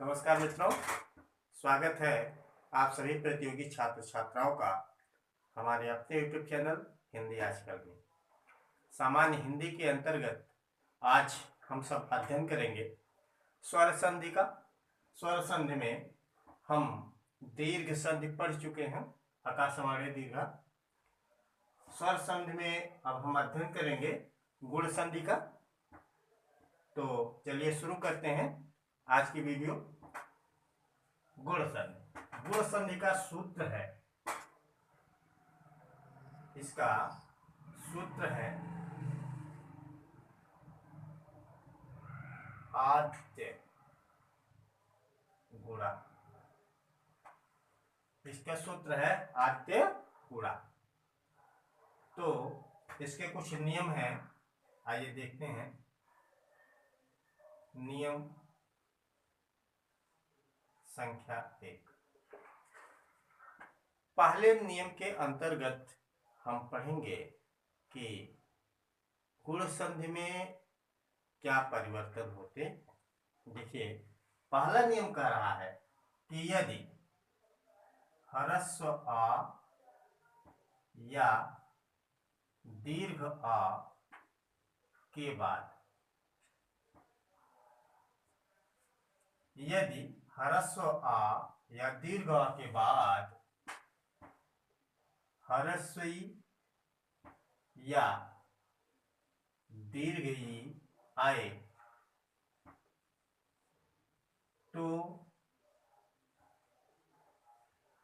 नमस्कार मित्रों, स्वागत है आप सभी प्रतियोगी छात्र छात्राओं का हमारे अपने यूट्यूब चैनल हिंदी आजकल में। सामान्य हिंदी के अंतर्गत आज हम सब अध्ययन करेंगे स्वर संधि का। स्वर संधि में हम दीर्घ संधि पढ़ चुके हैं, आकाशवाणी दीर्घ। स्वर संधि में अब हम अध्ययन करेंगे गुण संधि का। तो चलिए शुरू करते हैं आज की वीडियो। गुण संधि। गुण संधि का सूत्र है, इसका सूत्र है आद्य गुणा। इसका सूत्र है आद्य गुणा। तो इसके कुछ नियम हैं, आइए देखते हैं। नियम संख्या 1। पहले नियम के अंतर्गत हम पढ़ेंगे कि गुण संधि में क्या परिवर्तन होते। देखिए, पहला नियम कह रहा है कि यदि ह्रस्व आ या दीर्घ आ के बाद, यदि ह्रस्व आ या दीर्घ आ के बाद ह्रस्व ई या दीर्घ ई आए तो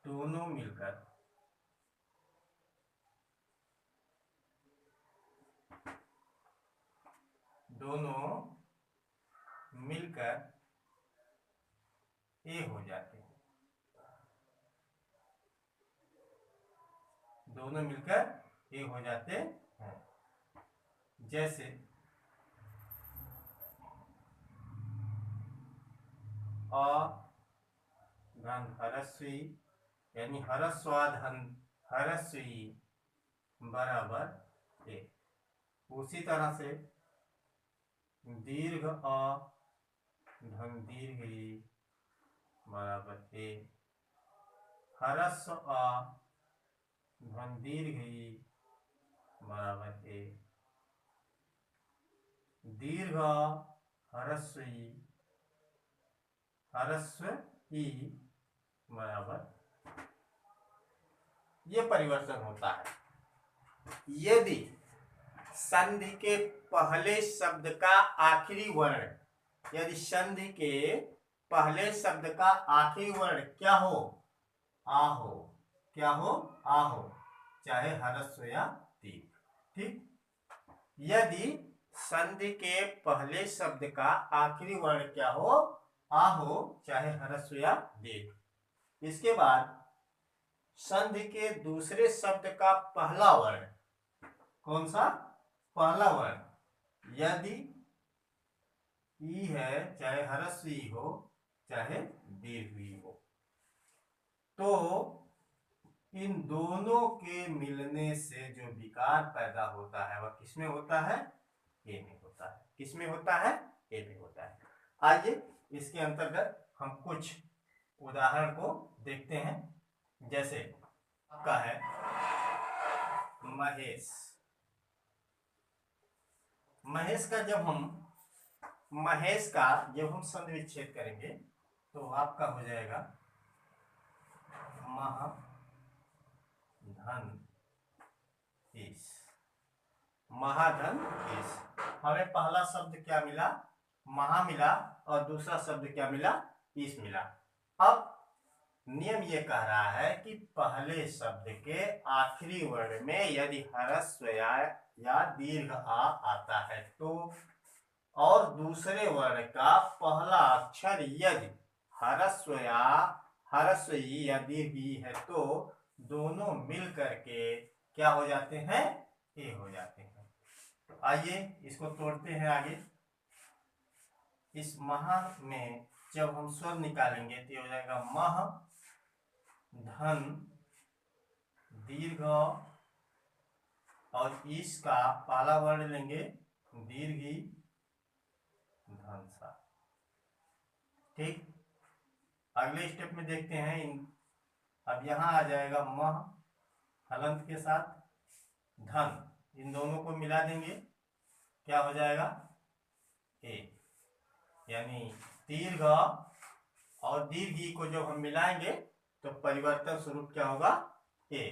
दोनों मिलकर ए हो जाते हैं। दोनों मिलकर ए हो जाते हैं। जैसे अ धन ह्रस्व ई यानी ह्रस्व धन ह्रस्व ई बराबर ए। उसी तरह से दीर्घ अ धन दीर्घ ई बराबर ए। ह्रस्व अ धन दीर्घ ई बराबर ए। दीर्घ ह्रस्व ई बराबर। ये परिवर्तन होता है यदि संधि के पहले शब्द का आखिरी वर्ण, यदि संधि के पहले शब्द का आखिरी वर्ण क्या हो? आ हो। क्या हो? आ हो, चाहे ह्रस्व या दीर्घ। ठीक। यदि संधि के पहले शब्द का आखिरी वर्ण क्या हो? आ हो, चाहे ह्रस्व या दीर्घ। इसके बाद संधि के दूसरे शब्द का पहला वर्ण, कौन सा? पहला वर्ण यदि ई है, चाहे ह्रस्व ई हो चाहे दीर्घ ई हो, तो इन दोनों के मिलने से जो विकार पैदा होता है वह किसमें होता है? ए में होता है। किसमें होता है? ए में होता है। आइए इसके अंतर्गत हम कुछ उदाहरण को देखते हैं। जैसे आपका है महेश। महेश का जब हम संधि विच्छेद करेंगे तो आपका हो जाएगा महा धन ईश। महाधन ईश। हमें पहला शब्द क्या मिला? महा मिला, और दूसरा शब्द क्या मिला? ईश मिला। अब नियम ये कह रहा है कि पहले शब्द के आखिरी वर्ण में यदि ह्रस्व या दीर्घ आ आता है तो, और दूसरे वर्ण का पहला अक्षर यदि ह्रस्व ई या दीर्घ ई है तो दोनों मिल करके क्या हो जाते हैं? ए हो जाते हैं। तो आइए इसको तोड़ते हैं आगे। इस महा में जब हम स्वर निकालेंगे तो ये हो जाएगा मह धन दीर्घ, और इसका पहला वर्ण लेंगे दीर्घ धन सा। ठीक। अगले स्टेप में देखते हैं अब यहाँ आ जाएगा मह हलंत के साथ धन, इन दोनों को मिला देंगे, क्या हो जाएगा ए, यानी दीर्घ और दीर्घ ई को जब हम मिलाएंगे तो परिवर्तन स्वरूप क्या होगा ए।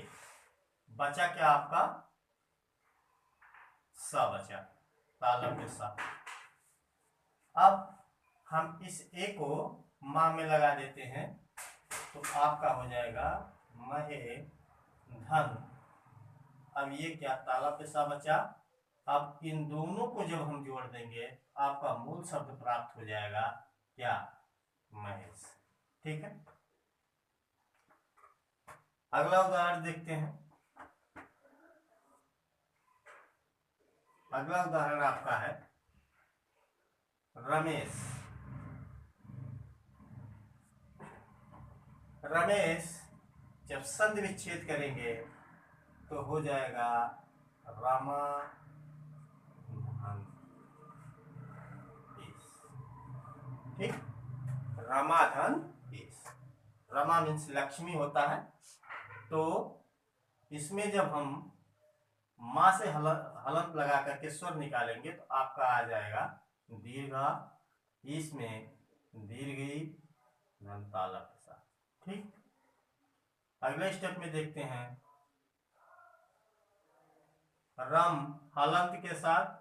बचा क्या आपका स बचा, तालब के सा। अब हम इस ए को माँ में लगा देते हैं तो आपका हो जाएगा महे धन। अब ये क्या ताला पे सा बचा। अब इन दोनों को जब हम जोड़ देंगे आपका मूल शब्द प्राप्त हो जाएगा क्या महेश। ठीक है, अगला उदाहरण देखते हैं। अगला उदाहरण आपका है रमेश। रमेश जब संधि विच्छेद करेंगे तो हो जाएगा रामा ठीक, रमाधन इस। रमा मीन्स लक्ष्मी होता है, तो इसमें जब हम माँ से हलंत लगा करके स्वर निकालेंगे तो आपका आ जाएगा दीर्घा, इसमें दीर्घी धन ताला के साथ। ठीक, अगले स्टेप में देखते हैं रम हलंत के साथ,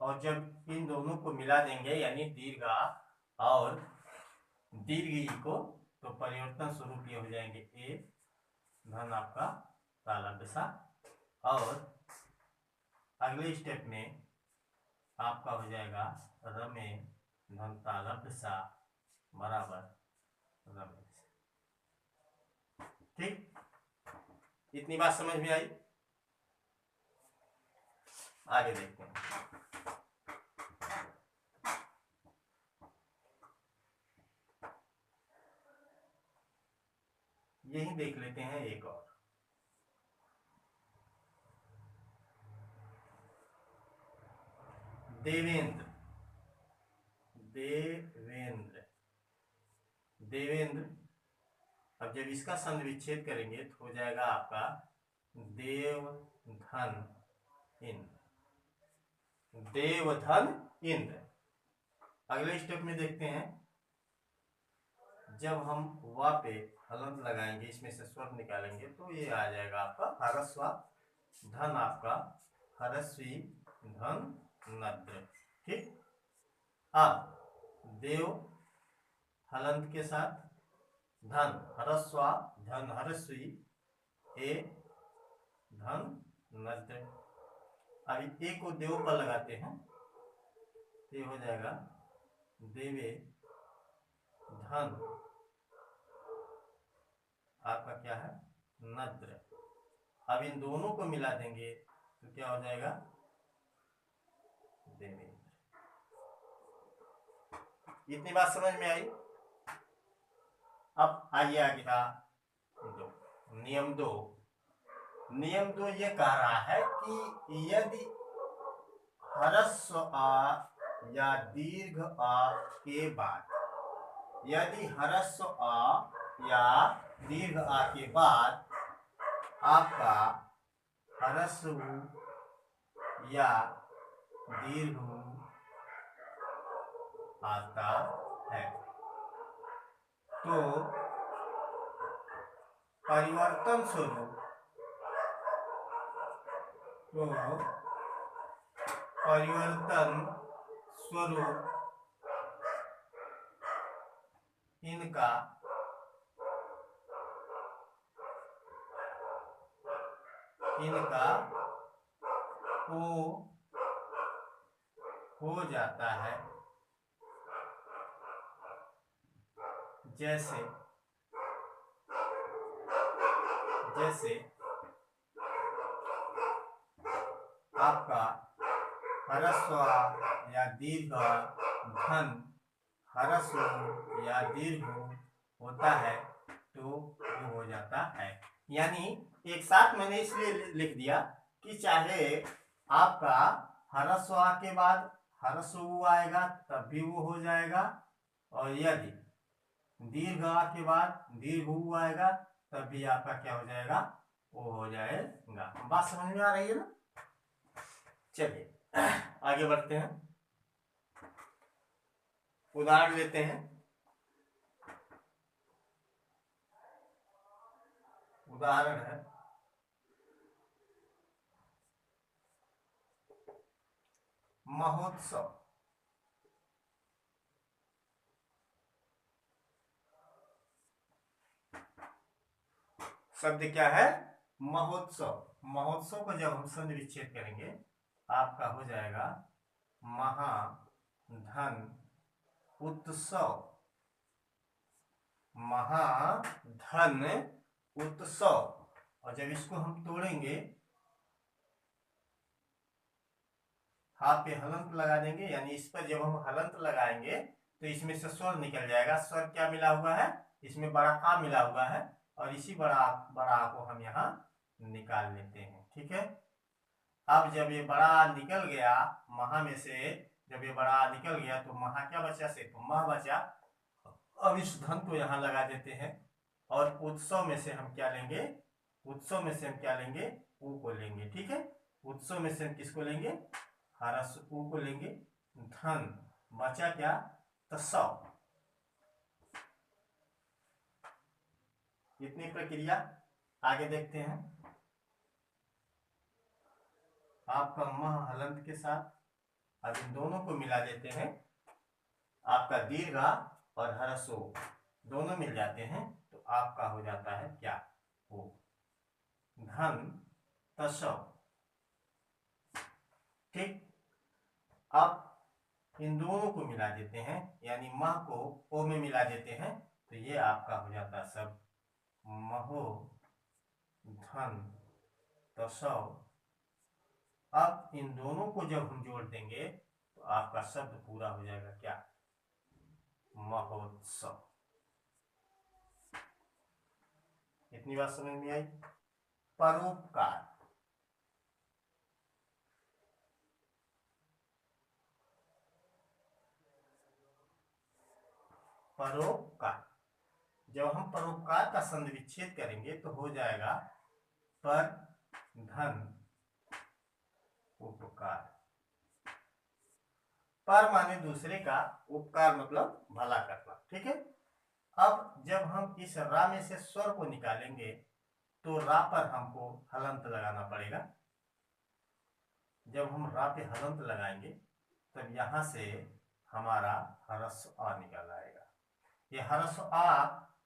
और जब इन दोनों को मिला देंगे यानी दीर्घा और दीर्घी को तो परिवर्तन स्वरूप ये हो जाएंगे ए धन आपका ताला दशा। और अगले स्टेप में आपका हो जाएगा रमे धन ताला दशा बराबर रमेश। ठीक, इतनी बात समझ में आई। आगे देखते हैं। यही देख लेते हैं एक और। देवेंद्र। देवेंद्र देवेंद्र अब जब इसका संधि विच्छेद करेंगे तो हो जाएगा आपका देव धन इंद्र। देवधन इंद्र। अगले स्टेप में देखते हैं, जब हम वा पे हलंत लगाएंगे, इसमें से स्वर निकालेंगे तो ये आ जाएगा आपका हरस्वा धन आपका हरस्वी धन नद्र। ठीक, अब देव हलंत के साथ धन हरस्वा धन हरस्वी ए धन नद्र। अब ए को देव पर लगाते हैं, ये हो जाएगा देवे धन आपका क्या है नद्र। अब इन दोनों को मिला देंगे तो क्या हो जाएगा देवेंद्र। इतनी बात समझ में आई। अब आइए आगे का नियम दो। नियम दो ये कह रहा है कि यदि ह्रस्व आ या दीर्घ आ के बाद, यदि ह्रस्व आ या दीर्घ आ के बाद आपका ह्रस्व या दीर्घ आता है तो परिवर्तन स्वरूप इनका हो जाता है जैसे आपका ह्रस्व या दीर्घ धन ह्रस्व या दीर्घ होता है तो वो हो जाता है। यानी एक साथ मैंने इसलिए लिख दिया कि चाहे आपका ह्रस्व आ के बाद ह्रस्व आएगा तब भी वो हो जाएगा, और यदि दीर्घ आ के बाद दीर्घ ऊ आएगा, तब भी आपका क्या हो जाएगा, वो हो जाएगा। बात समझ में आ रही है ना? चलिए आगे बढ़ते हैं, उदाहरण लेते हैं। उदाहरण है महोत्सव। शब्द क्या है? महोत्सव। महोत्सव को जब हम संधि विच्छेद करेंगे, आपका हो जाएगा महाधन उत्सव। महाधन उत्सव। और जब इसको हम तोड़ेंगे, हा पे हलंत लगा देंगे, यानी इस पर जब हम हलंत लगाएंगे तो इसमें से स्वर निकल जाएगा। स्वर क्या मिला हुआ है? इसमें बड़ा आ मिला हुआ है, और इसी बड़ा बड़ा आ को हम यहाँ निकाल लेते हैं। ठीक है, अब जब ये बड़ा निकल गया महा में से, जब ये बड़ा निकल गया तो महा क्या बचा? से तो मह बचा। अब इस धन को यहाँ लगा देते हैं, और उत्सव में से हम क्या लेंगे? उत्सव में से हम क्या लेंगे? ऊ को लेंगे। ठीक है, उत्सव में से हम किसको लेंगे? हरस ऊ को लेंगे। धन बचा क्या? तो 100। इतनी प्रक्रिया। आगे देखते हैं, आपका मह हलंत के साथ अब इन दोनों को मिला देते हैं। आपका दीर्घा और हरसो दोनों मिल जाते हैं, तो आपका हो जाता है क्या? वो धन तसव। ठीक, अब इन दोनों को मिला देते हैं, यानी मह को ओ में मिला देते हैं, तो ये आपका हो जाता सब महो धन तसव। अब इन दोनों को जब हम जोड़ देंगे तो आपका शब्द पूरा हो जाएगा क्या? महोत्सव। इतनी बात समझ में आई? परोपकार। परोपकार, जब हम परोपकार का संधि विच्छेद करेंगे तो हो जाएगा पर धन उपकार। पर माने दूसरे का, उपकार मतलब भला करना। ठीक है, अब जब हम इस रा में से स्वर को निकालेंगे तो रा पर हमको हलंत लगाना पड़ेगा। जब हम रा पे हलंत लगाएंगे तब यहां से हमारा हरस आ निकल आएगा। ये हरस आ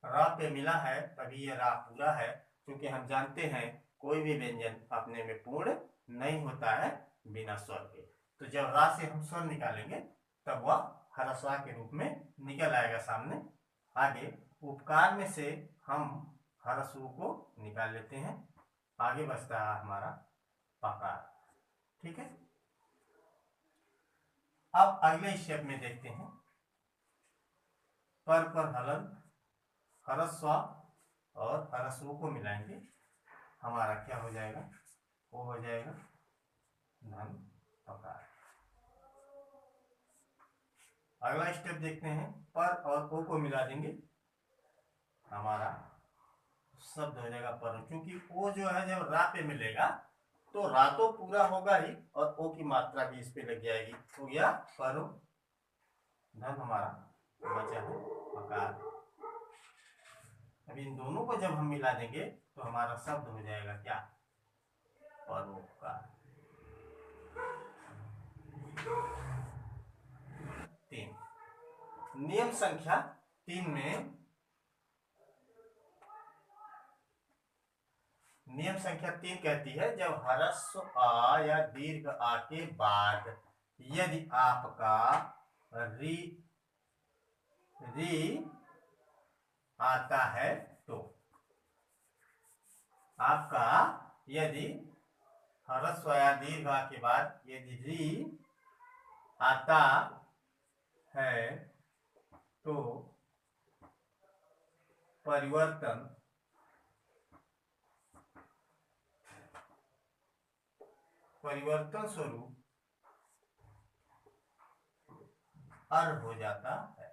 रा पे मिला है, तभी ये रा पूरा है। क्योंकि हम जानते हैं कोई भी व्यंजन अपने में पूर्ण नहीं होता है बिना स्वर के। तो जब रा से हम स्वर निकालेंगे तब वह हरसवा के रूप में निकल आएगा सामने। आगे उपकार में से हम हरसु को निकाल लेते हैं, आगे बचता है हमारा पकार। ठीक है, अब अगले स्टेप में देखते हैं। पर हलंत हरस्वा और हरसु को मिलाएंगे, हमारा क्या हो जाएगा? वो हो जाएगा धन पकार। अगला स्टेप देखते हैं, पर और ओ को मिला देंगे, हमारा शब्द हो जाएगा पर। क्योंकि ओ जो है जब रा पे मिलेगा तो रा तो पूरा होगा ही, और ओ की मात्रा भी इस पे लग जाएगी। हो गया परो। धन हमारा बचा है पकार। अब इन दोनों को जब हम मिला देंगे तो हमारा शब्द हो जाएगा क्या? परोपकार। 3। नियम संख्या 3 में, नियम संख्या 3 कहती है जब ह्रस्व आ या दीर्घ आ के बाद यदि आपका री री आता है तो, आपका यदि ह्रस्व या दीर्घ आ के बाद यदि री आता है तो परिवर्तन स्वरूप अर हो जाता है।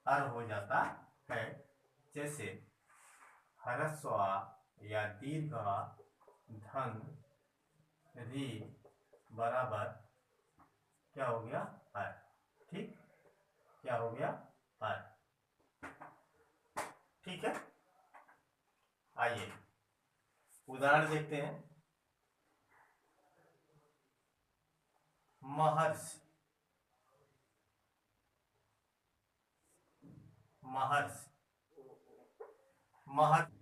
अर हो जाता है। जैसे ह्रस्व या दीर्घ धन री बराबर क्या हो गया अर। ठीक, क्या हो गया अर। ठीक है, आइए उदाहरण देखते हैं। महर्षि, महर्षि, महर्षि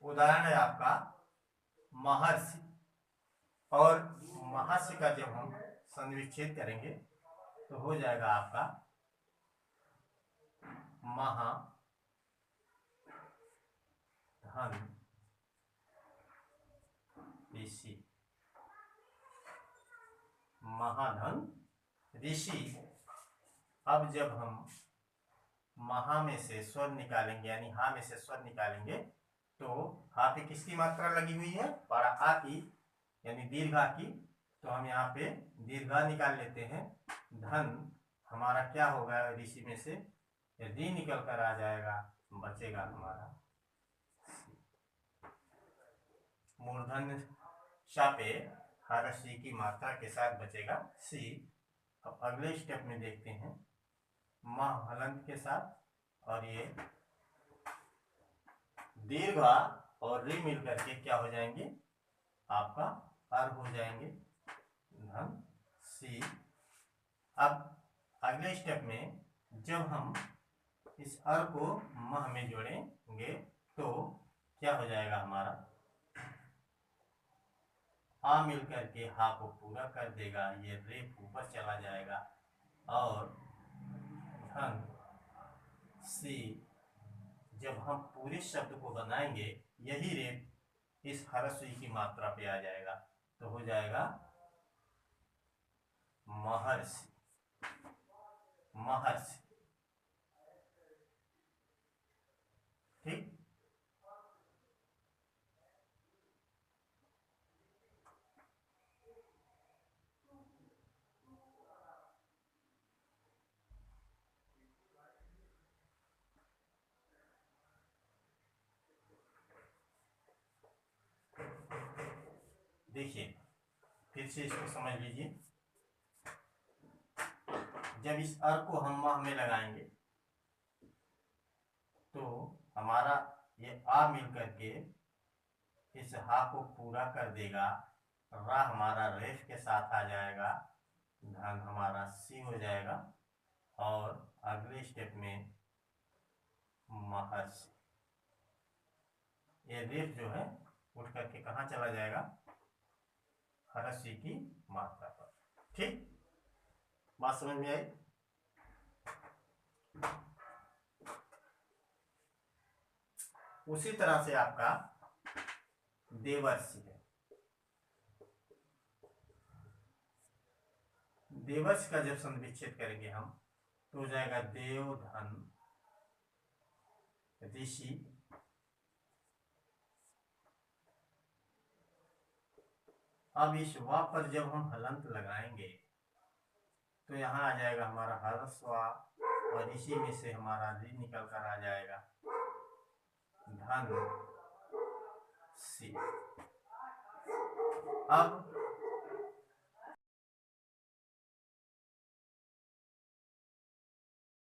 उदाहरण है आपका महर्षि। और महर्षि का जब हम संविच्छेद करेंगे तो हो जाएगा आपका महा धन ऋषि। महाधन ऋषि। अब जब हम महा में से स्वर निकालेंगे यानी हा में से स्वर निकालेंगे तो हा पे किसकी मात्रा लगी हुई है, बड़ा आ की यानी दीर्घा की। तो हम यहाँ पे दीर्घा निकाल लेते हैं। धन हमारा क्या होगा, ऋषि में से री निकल कर आ जाएगा, बचेगा हमारा मूर्धन्य शा पे ह्रस्व की मात्रा के साथ बचेगा सी। अब अगले स्टेप में देखते हैं मह हलंत के साथ, और ये दीर्घा और री मिलकर के क्या हो जाएंगे आपका अर हो जाएंगे धन सी। अब अगले स्टेप में जब हम इस अर को मह में जोड़ेंगे तो क्या हो जाएगा हमारा आ मिलकर के हा को पूरा कर देगा, ये रे ऊपर चला जाएगा और धन सी। जब हम पूरे शब्द को बनाएंगे यही रे इस ह्रस्व की मात्रा पे आ जाएगा तो हो जाएगा महर्षि, महर्षि। ठीक, देखिए फिर से इसको समझ लीजिए। जब इस अर को हम माह में लगाएंगे तो हमारा ये आ मिलकर के इस हा को पूरा कर देगा, रा हमारा रेफ के साथ आ जाएगा, धन हमारा सी हो जाएगा और अगले स्टेप में महर्षि। ये रेफ जो है उठ करके कहाँ चला जाएगा, ह्रस्व की मात्रा पर। ठीक, बात समझ में आई। उसी तरह से आपका देवर्षि है। देवर्षि का जब संविच्छेद करेंगे हम तो हो जाएगा देव धन ऋषि। अब इस वा पर जब हम हलंत लगाएंगे तो यहाँ आ जाएगा हमारा ह्रस्व और ऋषि में से हमारा री निकल कर आ जाएगा धन सी। अब